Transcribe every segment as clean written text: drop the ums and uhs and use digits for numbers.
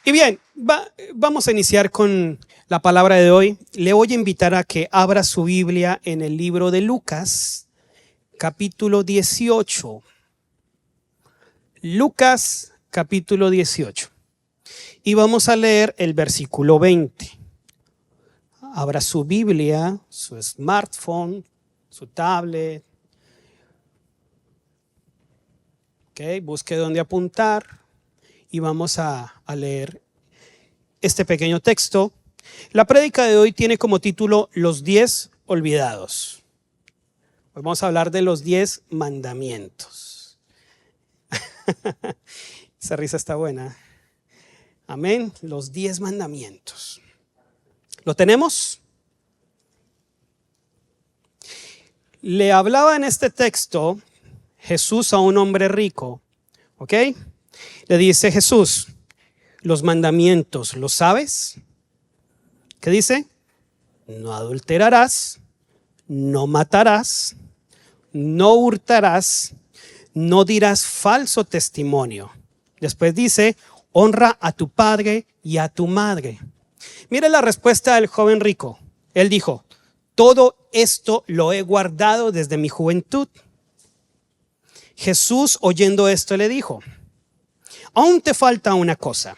Y bien, vamos a iniciar con la palabra de hoy. Le voy a invitar a que abra su Biblia en el libro de Lucas, capítulo 18. Lucas, capítulo 18. Y vamos a leer el versículo 20. Abra su Biblia, su smartphone, su tablet. Busque dónde apuntar y vamos a leer este pequeño texto. La prédica de hoy tiene como título Los 10 olvidados. Hoy vamos a hablar de los 10 mandamientos. Esa risa está buena. Amén. Los 10 mandamientos. ¿Lo tenemos? Le hablaba en este texto Jesús a un hombre rico. ¿Ok? Le dice Jesús, los mandamientos, ¿los sabes? ¿Qué dice? No adulterarás, no matarás, no hurtarás, no dirás falso testimonio. Después dice, honra a tu padre y a tu madre. Mire la respuesta del joven rico. Él dijo, todo esto lo he guardado desde mi juventud. Jesús, oyendo esto, le dijo, aún te falta una cosa.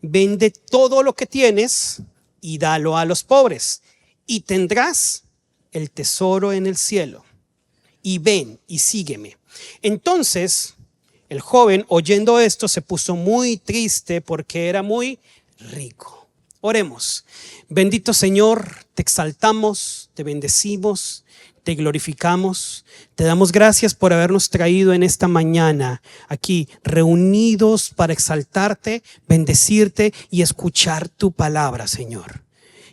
Vende todo lo que tienes y dalo a los pobres, y tendrás el tesoro en el cielo. Y ven y sígueme. Entonces, el joven, oyendo esto, se puso muy triste porque era muy rico. Oremos. Bendito Señor, te exaltamos, te bendecimos, te glorificamos, te damos gracias por habernos traído en esta mañana aquí reunidos para exaltarte, bendecirte y escuchar tu palabra, Señor.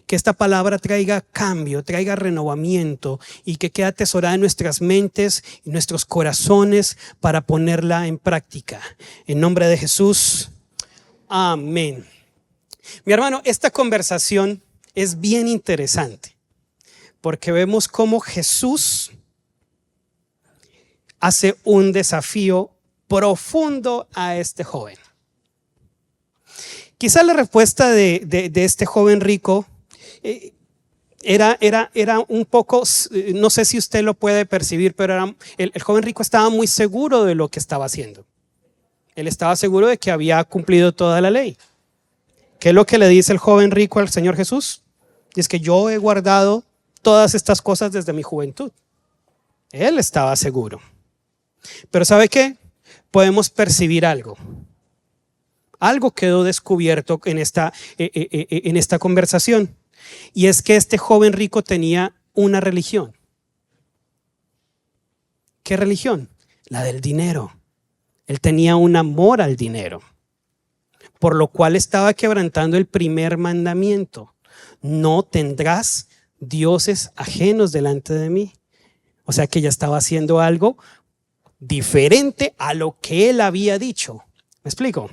Que esta palabra traiga cambio, traiga renovamiento y que quede atesorada en nuestras mentes y nuestros corazones para ponerla en práctica. En nombre de Jesús, amén. Mi hermano, esta conversación es bien interesante. Porque vemos cómo Jesús hace un desafío profundo a este joven. Quizá la respuesta de este joven rico era un poco, no sé si usted lo puede percibir, pero el joven rico estaba muy seguro de lo que estaba haciendo. Él estaba seguro de que había cumplido toda la ley. ¿Qué es lo que le dice el joven rico al Señor Jesús? Y es que yo he guardado todas estas cosas desde mi juventud. Él estaba seguro. Pero ¿sabe qué? Podemos percibir algo. Algo quedó descubierto en esta conversación. Y es que este joven rico tenía una religión. ¿Qué religión? La del dinero. Él tenía un amor al dinero. Por lo cual estaba quebrantando el primer mandamiento. No tendrás dioses ajenos delante de mí. O sea que ella estaba haciendo algo diferente a lo que él había dicho. ¿Me explico?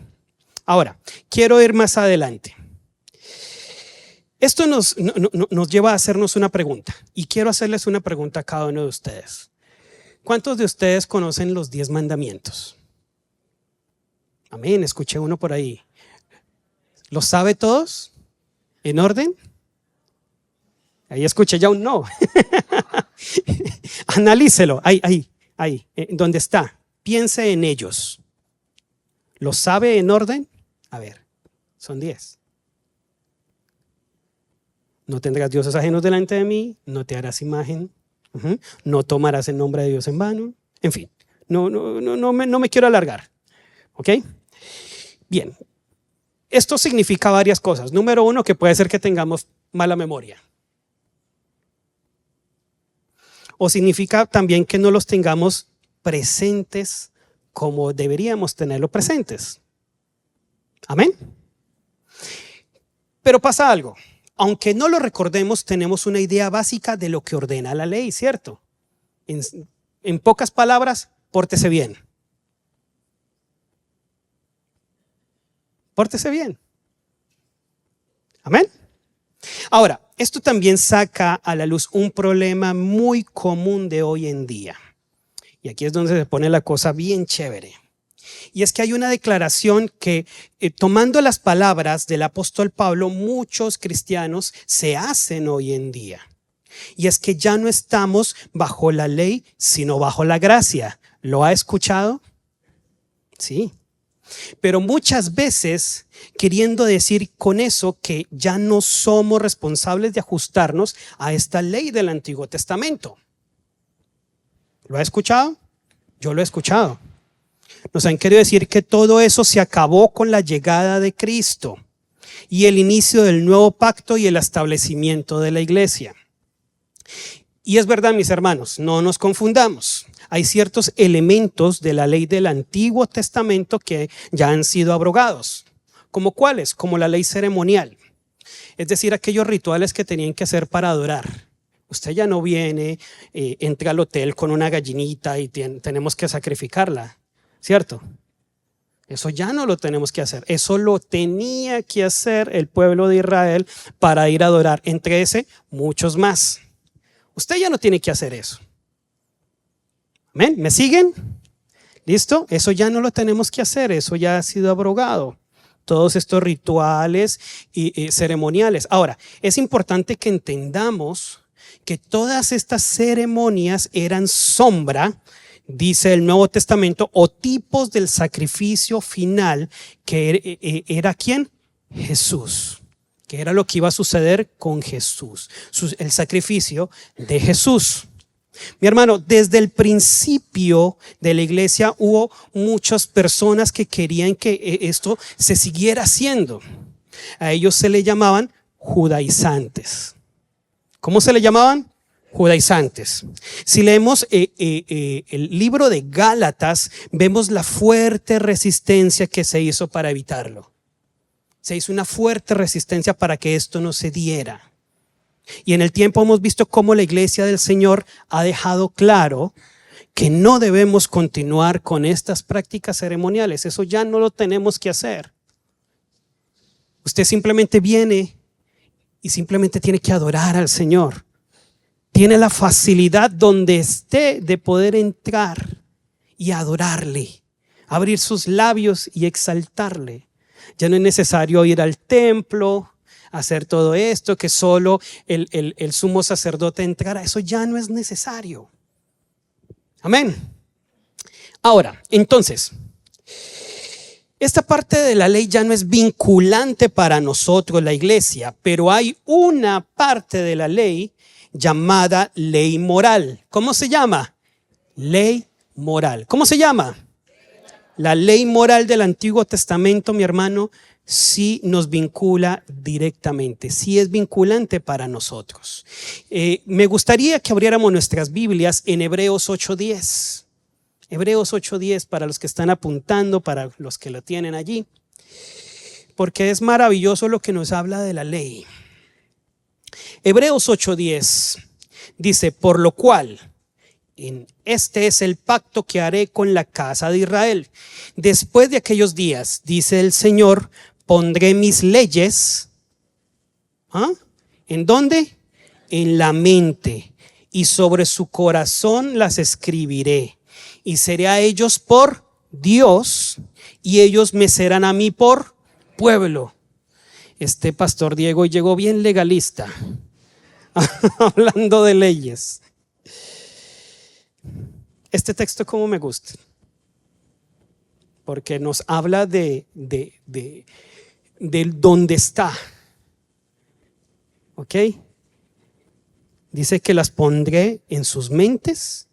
Ahora, quiero ir más adelante. Esto nos lleva a hacernos una pregunta. Y quiero hacerles una pregunta a cada uno de ustedes. ¿Cuántos de ustedes conocen los 10 mandamientos? Amén, escuché uno por ahí. ¿Los sabe todos? ¿En orden? Ahí escuché ya un no. Analícelo. Ahí. ¿Dónde está? Piense en ellos. ¿Los sabe en orden? A ver, son 10. No tendrás dioses ajenos delante de mí. No te harás imagen. No tomarás el nombre de Dios en vano. En fin, no me quiero alargar. ¿Ok? Bien. Esto significa varias cosas. Número 1, que puede ser que tengamos mala memoria. O significa también que no los tengamos presentes como deberíamos tenerlo presentes. Amén. Pero pasa algo. Aunque no lo recordemos, tenemos una idea básica de lo que ordena la ley, ¿cierto? En pocas palabras, pórtese bien. Pórtese bien. Amén. Ahora, esto también saca a la luz un problema muy común de hoy en día. Y aquí es donde se pone la cosa bien chévere. Y es que hay una declaración que, tomando las palabras del apóstol Pablo, muchos cristianos se hacen hoy en día. Y es que ya no estamos bajo la ley, sino bajo la gracia. ¿Lo ha escuchado? Sí. Pero muchas veces queriendo decir con eso que ya no somos responsables de ajustarnos a esta ley del Antiguo Testamento. ¿Lo ha escuchado? Yo lo he escuchado. Nos han querido decir que todo eso se acabó con la llegada de Cristo y el inicio del nuevo pacto y el establecimiento de la iglesia. Y es verdad, mis hermanos, no nos confundamos. Hay ciertos elementos de la ley del Antiguo Testamento que ya han sido abrogados. ¿Como cuáles? Como la ley ceremonial. Es decir, aquellos rituales que tenían que hacer para adorar. Usted ya no viene, entra al hotel con una gallinita y tenemos que sacrificarla, ¿cierto? Eso ya no lo tenemos que hacer. Eso lo tenía que hacer el pueblo de Israel para ir a adorar. Entre ese, muchos más. Usted ya no tiene que hacer eso. ¿Amén? ¿Me siguen? ¿Listo? Eso ya no lo tenemos que hacer. Eso ya ha sido abrogado. Todos estos rituales y ceremoniales. Ahora, es importante que entendamos que todas estas ceremonias eran sombra, dice el Nuevo Testamento, o tipos del sacrificio final que era ¿quién? Jesús. Que era lo que iba a suceder con Jesús, el sacrificio de Jesús. Mi hermano, desde el principio de la iglesia hubo muchas personas que querían que esto se siguiera haciendo. A ellos se le llamaban judaizantes. ¿Cómo se le llamaban? Judaizantes. Si leemos el libro de Gálatas, vemos la fuerte resistencia que se hizo para evitarlo. Se hizo una fuerte resistencia para que esto no se diera. Y en el tiempo hemos visto cómo la iglesia del Señor ha dejado claro que no debemos continuar con estas prácticas ceremoniales. Eso ya no lo tenemos que hacer. Usted simplemente viene y simplemente tiene que adorar al Señor. Tiene la facilidad donde esté de poder entrar y adorarle, abrir sus labios y exaltarle. Ya no es necesario ir al templo, hacer todo esto, que solo el sumo sacerdote entrara. Eso ya no es necesario. Amén. Ahora, entonces, esta parte de la ley ya no es vinculante para nosotros, la iglesia, pero hay una parte de la ley llamada ley moral. ¿Cómo se llama? Ley moral. ¿Cómo se llama? La ley moral del Antiguo Testamento, mi hermano, sí nos vincula directamente, sí es vinculante para nosotros. Me gustaría que abriéramos nuestras Biblias en Hebreos 8:10. Hebreos 8:10 para los que están apuntando, para los que lo tienen allí, porque es maravilloso lo que nos habla de la ley. Hebreos 8:10 dice: por lo cual, este es el pacto que haré con la casa de Israel. Después de aquellos días, dice el Señor, pondré mis leyes. ¿En dónde? En la mente, y sobre su corazón las escribiré. Y seré a ellos por Dios, y ellos me serán a mí por pueblo. Este pastor Diego llegó bien legalista, hablando de leyes. Este texto como me gusta, porque nos habla de dónde está. ¿Ok? Dice que las pondré en sus mentes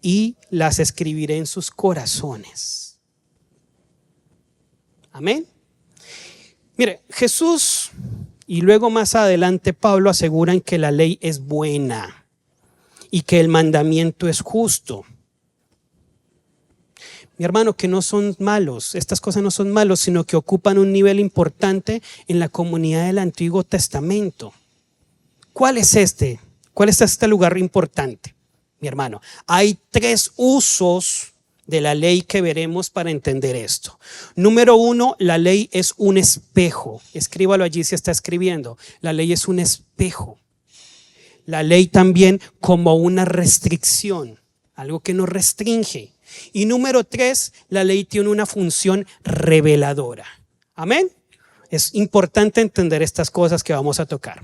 y las escribiré en sus corazones. Amén. Mire, Jesús y luego más adelante Pablo aseguran que la ley es buena y que el mandamiento es justo. Mi hermano, que no son malos, estas cosas no son malos, sino que ocupan un nivel importante en la comunidad del Antiguo Testamento. ¿Cuál es este? ¿Cuál es este lugar importante, mi hermano? Hay 3 usos de la ley que veremos para entender esto. Número 1, la ley es un espejo. Escríbalo allí si está escribiendo. La ley es un espejo. La ley también como una restricción, algo que nos restringe. Y número 3, la ley tiene una función reveladora. Amén. Es importante entender estas cosas que vamos a tocar.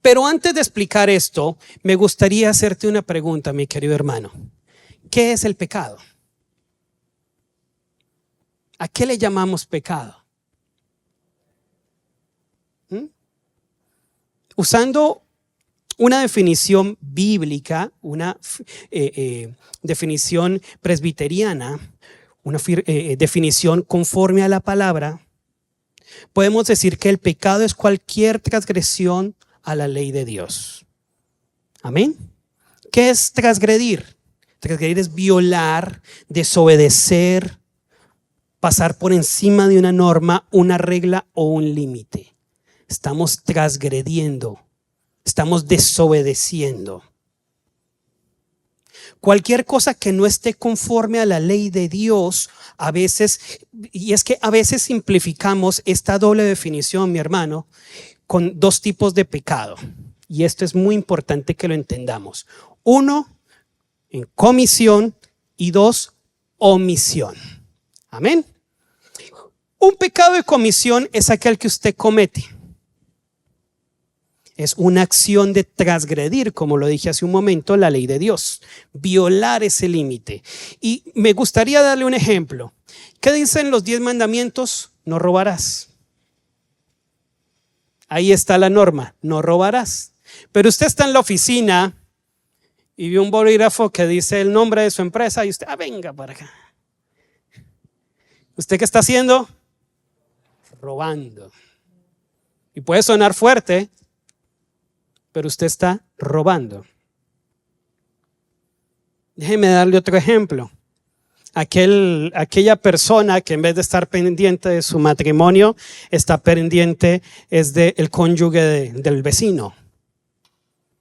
Pero antes de explicar esto, me gustaría hacerte una pregunta, mi querido hermano. ¿Qué es el pecado? ¿A qué le llamamos pecado? Usando una definición bíblica, una definición presbiteriana, una definición conforme a la palabra, podemos decir que el pecado es cualquier transgresión a la ley de Dios. Amén. ¿Qué es transgredir? Transgredir es violar, desobedecer, pasar por encima de una norma, una regla o un límite. Estamos transgrediendo, estamos desobedeciendo. Cualquier cosa que no esté conforme a la ley de Dios, a veces, y es que a veces simplificamos esta doble definición, mi hermano, con 2 tipos de pecado. Y esto es muy importante que lo entendamos. 1, en comisión, y 2, omisión. Amén. Un pecado de comisión es aquel que usted comete. Es una acción de transgredir, como lo dije hace un momento, la ley de Dios. Violar ese límite. Y me gustaría darle un ejemplo. ¿Qué dicen los 10 mandamientos? No robarás. Ahí está la norma, no robarás. Pero usted está en la oficina y ve un bolígrafo que dice el nombre de su empresa y usted, venga para acá. ¿Usted qué está haciendo? Robando. Y puede sonar fuerte, pero usted está robando. Déjeme darle otro ejemplo. Aquella persona que en vez de estar pendiente de su matrimonio, está pendiente es del cónyuge del vecino.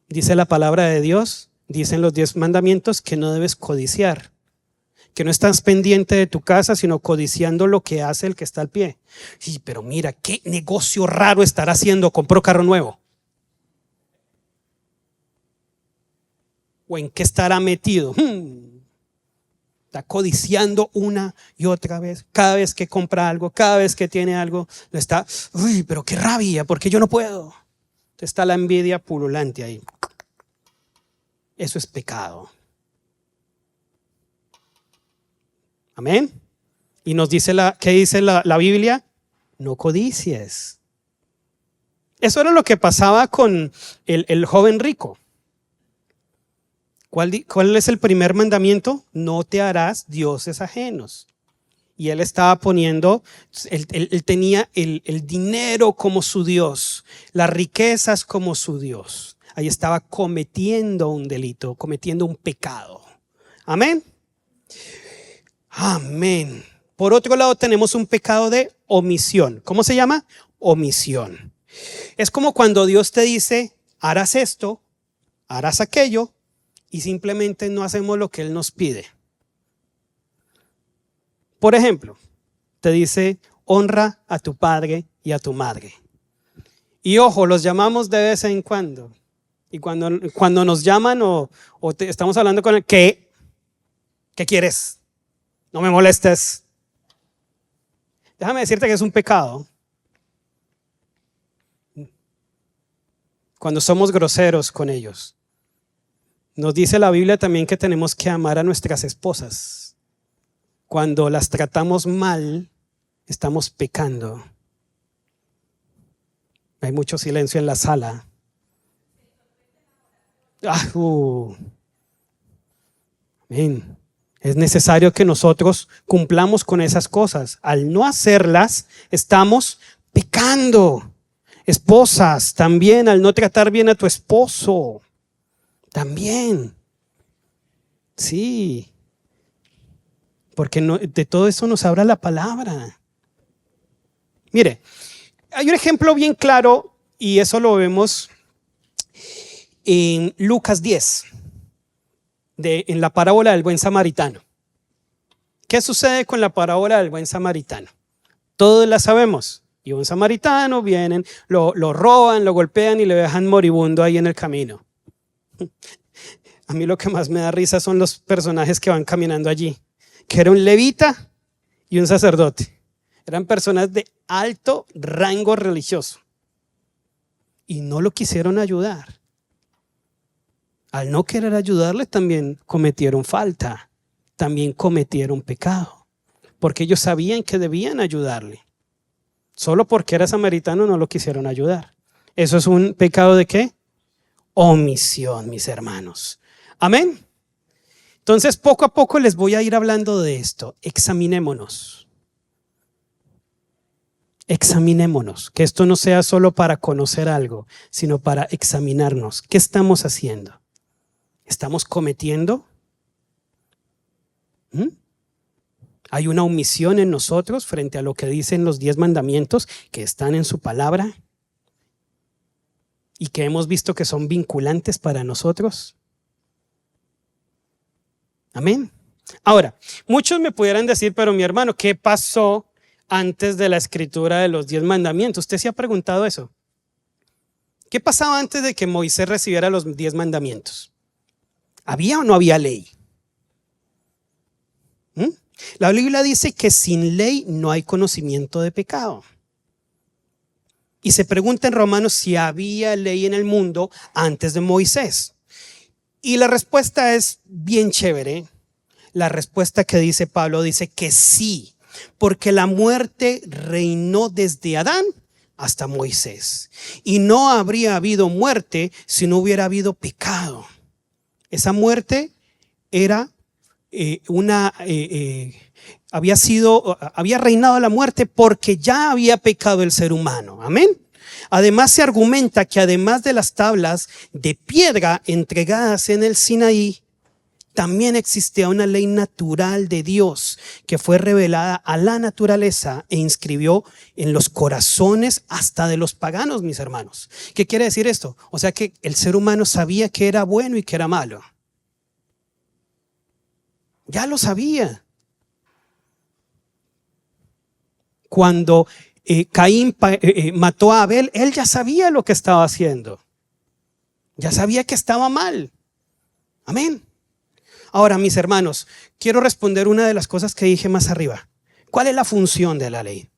Dice la palabra de Dios, dicen los 10 mandamientos que no debes codiciar. Que no estás pendiente de tu casa, sino codiciando lo que hace el que está al pie. Sí, pero mira, qué negocio raro estará haciendo, compró carro nuevo. ¿O en qué estará metido? Está codiciando una y otra vez. Cada vez que compra algo, cada vez que tiene algo, lo está, pero qué rabia, porque yo no puedo. Está la envidia pululante ahí. Eso es pecado. Amén. Y nos dice ¿qué dice la Biblia? No codicies. Eso era lo que pasaba con el joven rico. ¿Cuál es el primer mandamiento? No te harás dioses ajenos. Y él estaba poniendo, él tenía el dinero como su Dios, las riquezas como su Dios. Ahí estaba cometiendo un delito, cometiendo un pecado. Amén. Amén. Por otro lado tenemos un pecado de omisión. ¿Cómo se llama? Omisión. Es como cuando Dios te dice, harás esto, harás aquello, y simplemente no hacemos lo que Él nos pide. Por ejemplo, te dice, honra a tu padre y a tu madre. Y ojo, los llamamos de vez en cuando. Y cuando nos llaman o estamos hablando con él, ¿qué quieres? No me molestes. Déjame decirte que es un pecado. Cuando somos groseros con ellos. Nos dice la Biblia también que tenemos que amar a nuestras esposas. Cuando las tratamos mal, estamos pecando. Hay mucho silencio en la sala. Amén. Es necesario que nosotros cumplamos con esas cosas. Al no hacerlas, estamos pecando. Esposas, también al no tratar bien a tu esposo. También. Sí. Porque de todo eso nos habla la palabra. Mire, hay un ejemplo bien claro y eso lo vemos en Lucas 10, en la parábola del buen samaritano. ¿Qué sucede con la parábola del buen samaritano? Todos la sabemos. Y un samaritano vienen, lo roban, lo golpean y le dejan moribundo ahí en el camino. A mí lo que más me da risa son los personajes que van caminando allí, que era un levita y un sacerdote. Eran personas de alto rango religioso y no lo quisieron ayudar. Al no querer ayudarle también cometieron falta, también cometieron pecado, porque ellos sabían que debían ayudarle. Solo porque era samaritano no lo quisieron ayudar. ¿Eso es un pecado de qué? Omisión, mis hermanos. Amén. Entonces, poco a poco les voy a ir hablando de esto. Examinémonos. Examinémonos. Que esto no sea solo para conocer algo, sino para examinarnos. ¿Qué estamos haciendo? ¿Estamos cometiendo? ¿Hay una omisión en nosotros frente a lo que dicen los 10 mandamientos que están en su palabra y que hemos visto que son vinculantes para nosotros? Amén. Ahora, muchos me pudieran decir, pero mi hermano, ¿qué pasó antes de la escritura de los 10 mandamientos? ¿Usted se ha preguntado eso? ¿Qué pasaba antes de que Moisés recibiera los 10 mandamientos? ¿Había o no había ley? La Biblia dice que sin ley no hay conocimiento de pecado. Y se pregunta en Romanos si había ley en el mundo antes de Moisés. Y la respuesta es bien chévere. La respuesta que dice Pablo dice que sí, porque la muerte reinó desde Adán hasta Moisés. Y no habría habido muerte si no hubiera habido pecado. Esa muerte era había reinado la muerte porque ya había pecado el ser humano. Amén. Además se argumenta que además de las tablas de piedra entregadas en el Sinaí, también existía una ley natural de Dios que fue revelada a la naturaleza e inscribió en los corazones hasta de los paganos, mis hermanos. ¿Qué quiere decir esto? O sea que el ser humano sabía que era bueno y que era malo. Ya lo sabía. Cuando Caín mató a Abel, él ya sabía lo que estaba haciendo. Ya sabía que estaba mal. Amén. Ahora, mis hermanos, quiero responder una de las cosas que dije más arriba. ¿Cuál es la función de la ley?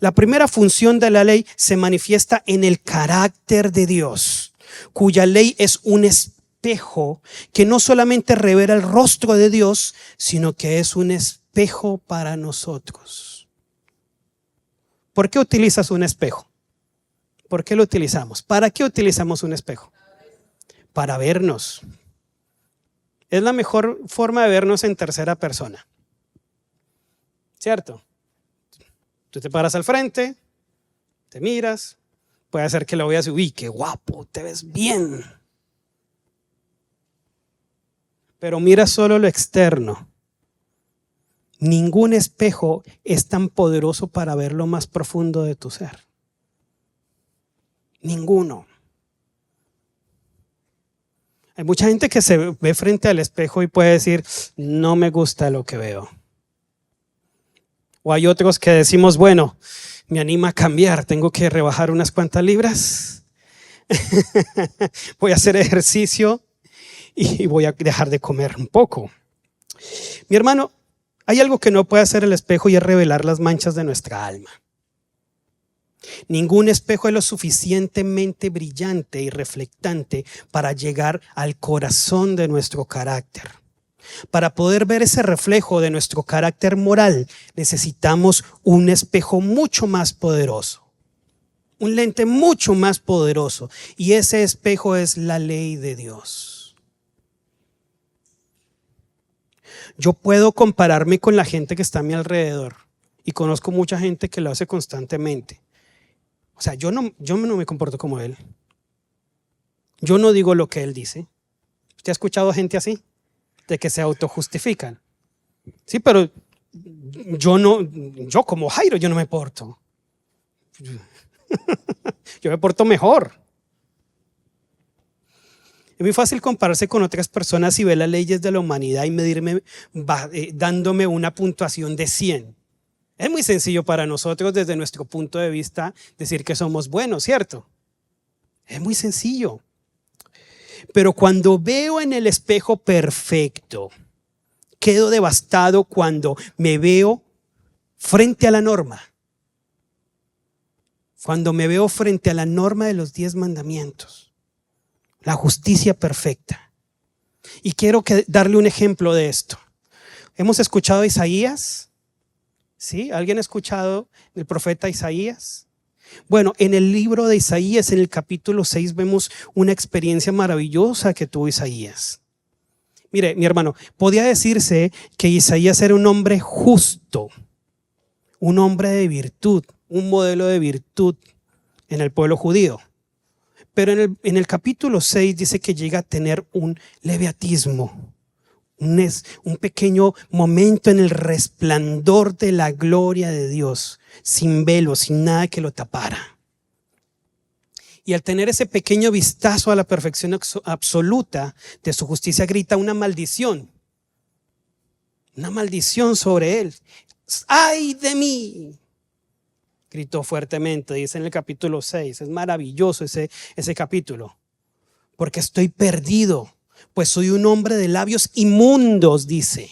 La primera función de la ley se manifiesta en el carácter de Dios, cuya ley es un espejo que no solamente revela el rostro de Dios, sino que es un espejo para nosotros. ¿Por qué utilizas un espejo? ¿Por qué lo utilizamos? ¿Para qué utilizamos un espejo? Para vernos. Es la mejor forma de vernos en tercera persona. ¿Cierto? Tú te paras al frente, te miras, puede ser que lo veas y uy, qué guapo, te ves bien. Pero mira solo lo externo. Ningún espejo es tan poderoso para ver lo más profundo de tu ser. Ninguno. Hay mucha gente que se ve frente al espejo y puede decir, no me gusta lo que veo. O hay otros que decimos, bueno, me anima a cambiar, tengo que rebajar unas cuantas libras. Voy a hacer ejercicio y voy a dejar de comer un poco. Mi hermano, hay algo que no puede hacer el espejo y es revelar las manchas de nuestra alma. Ningún espejo es lo suficientemente brillante y reflectante para llegar al corazón de nuestro carácter. Para poder ver ese reflejo de nuestro carácter moral, necesitamos un espejo mucho más poderoso, un lente mucho más poderoso, y ese espejo es la ley de Dios. Yo puedo compararme con la gente que está a mi alrededor y conozco mucha gente que lo hace constantemente. O sea, yo no me comporto como él. Yo no digo lo que él dice. ¿Usted ha escuchado gente así? De que se autojustifican. Sí, pero yo como Jairo, yo no me porto. Yo me porto mejor. Es muy fácil compararse con otras personas y ver las leyes de la humanidad y medirme dándome una puntuación de 100. Es muy sencillo para nosotros desde nuestro punto de vista decir que somos buenos, ¿cierto? Es muy sencillo. Pero cuando veo en el espejo perfecto, quedo devastado cuando me veo frente a la norma. Cuando me veo frente a la norma de los 10 mandamientos, la justicia perfecta. Y quiero darle un ejemplo de esto. ¿Hemos escuchado a Isaías? ¿Sí? ¿Alguien ha escuchado el profeta Isaías? Bueno, en el libro de Isaías, en el capítulo 6, vemos una experiencia maravillosa que tuvo Isaías. Mire, mi hermano, podía decirse que Isaías era un hombre justo, un hombre de virtud, un modelo de virtud en el pueblo judío. Pero en el capítulo 6 dice que llega a tener un leve atismo, un pequeño momento en el resplandor de la gloria de Dios, sin velo, sin nada que lo tapara. Y al tener ese pequeño vistazo a la perfección absoluta de su justicia, grita una maldición sobre él. ¡Ay de mí!, gritó fuertemente, dice en el capítulo 6. Es maravilloso ese capítulo, porque estoy perdido, pues soy un hombre de labios inmundos, dice.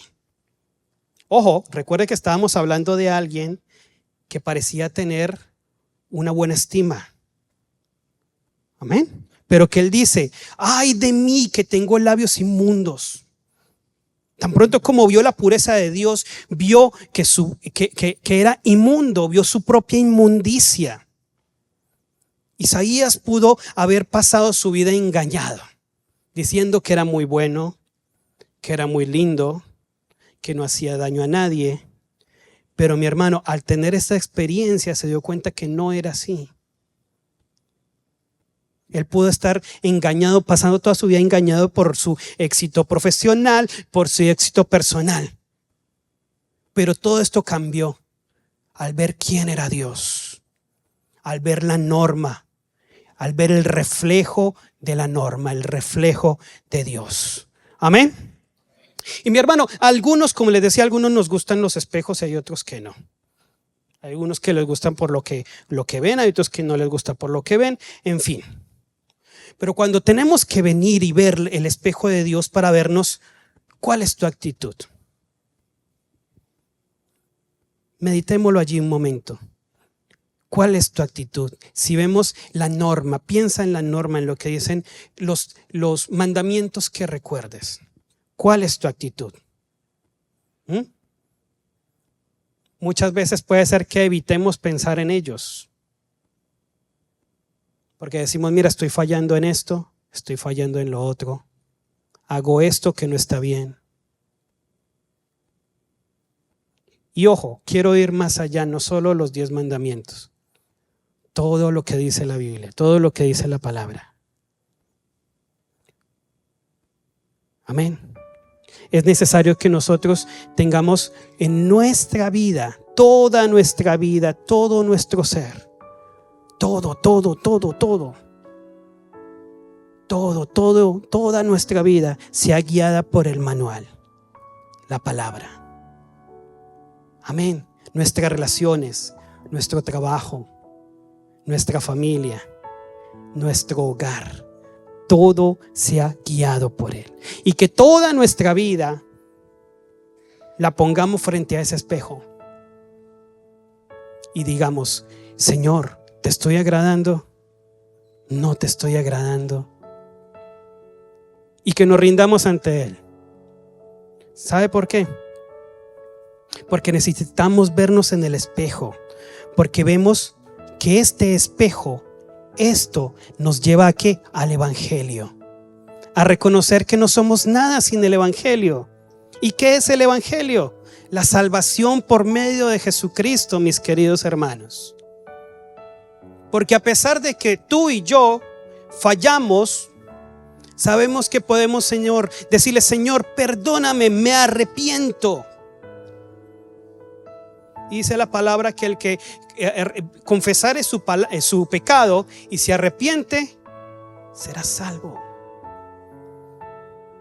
Ojo, recuerde que estábamos hablando de alguien que parecía tener una buena estima. Amén. Pero que él dice: ay de mí, que tengo labios inmundos. Tan pronto como vio la pureza de Dios, vio que era inmundo, vio su propia inmundicia. Isaías pudo haber pasado su vida engañado, diciendo que era muy bueno, que era muy lindo, que no hacía daño a nadie. Pero mi hermano, al tener esta experiencia, se dio cuenta que no era así. Él pudo estar engañado, pasando toda su vida engañado por su éxito profesional, por su éxito personal. Pero todo esto cambió al ver quién era Dios, al ver la norma, al ver el reflejo de la norma, el reflejo de Dios. Amén. Y mi hermano, algunos, como les decía, algunos nos gustan los espejos y hay otros que no. Hay algunos que les gustan por lo que ven, hay otros que no les gusta por lo que ven, en fin. Pero cuando tenemos que venir y ver el espejo de Dios para vernos, ¿cuál es tu actitud? Meditémoslo allí un momento. ¿Cuál es tu actitud? Si vemos la norma, piensa en la norma, en lo que dicen los mandamientos que recuerdes. ¿Cuál es tu actitud? Muchas veces puede ser que evitemos pensar en ellos. Porque decimos: mira, estoy fallando en esto, estoy fallando en lo otro, hago esto que no está bien. Y ojo, quiero ir más allá, no solo los 10 mandamientos, todo lo que dice la Biblia, todo lo que dice la palabra. Amén. Es necesario que nosotros tengamos en nuestra vida, toda nuestra vida, todo nuestro ser, toda nuestra vida sea guiada por el manual, la palabra. Amén. Nuestras relaciones, nuestro trabajo, nuestra familia, nuestro hogar, todo sea guiado por Él. Y que toda nuestra vida la pongamos frente a ese espejo y digamos: Señor, ¿te estoy agradando? ¿No te estoy agradando? Y que nos rindamos ante Él. ¿Sabe por qué? Porque necesitamos vernos en el espejo, porque vemos que este espejo, esto nos lleva ¿a qué? Al Evangelio, a reconocer que no somos nada sin el Evangelio. ¿Y qué es el Evangelio? La salvación por medio de Jesucristo, mis queridos hermanos. Porque a pesar de que tú y yo fallamos, sabemos que podemos, Señor, decirle: Señor, perdóname, me arrepiento. Dice la palabra que el que confesare su pecado y se arrepiente, será salvo.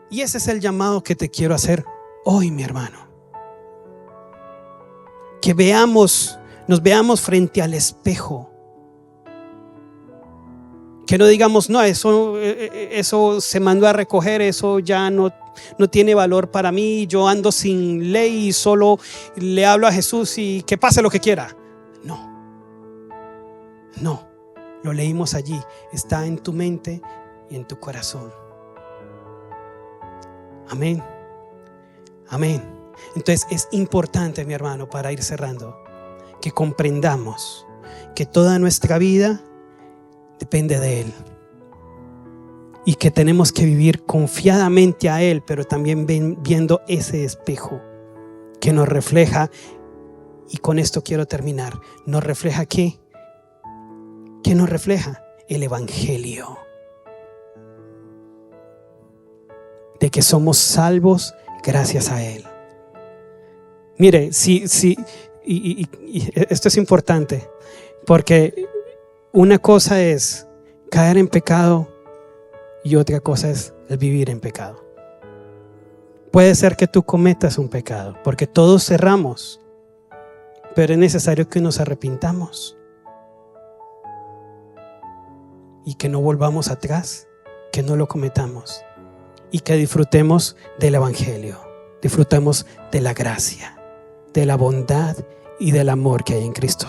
Y ese es el llamado que te quiero hacer hoy, mi hermano. Que nos veamos frente al espejo. Que no digamos, no, eso se mandó a recoger, eso ya no tiene valor para mí, yo ando sin ley y solo le hablo a Jesús y que pase lo que quiera. No, lo leímos allí, está en tu mente y en tu corazón. Amén. Entonces es importante, mi hermano, para ir cerrando, que comprendamos que toda nuestra vida depende de Él y que tenemos que vivir confiadamente a Él, pero también viendo ese espejo que nos refleja. Y con esto quiero terminar. ¿Nos refleja qué? ¿Qué nos refleja? El Evangelio. De que somos salvos gracias a Él. Mire, y esto es importante, porque una cosa es caer en pecado y otra cosa es el vivir en pecado. Puede ser que tú cometas un pecado, porque todos erramos, pero es necesario que nos arrepintamos y que no volvamos atrás, que no lo cometamos y que disfrutemos del Evangelio, disfrutemos de la gracia, de la bondad y del amor que hay en Cristo.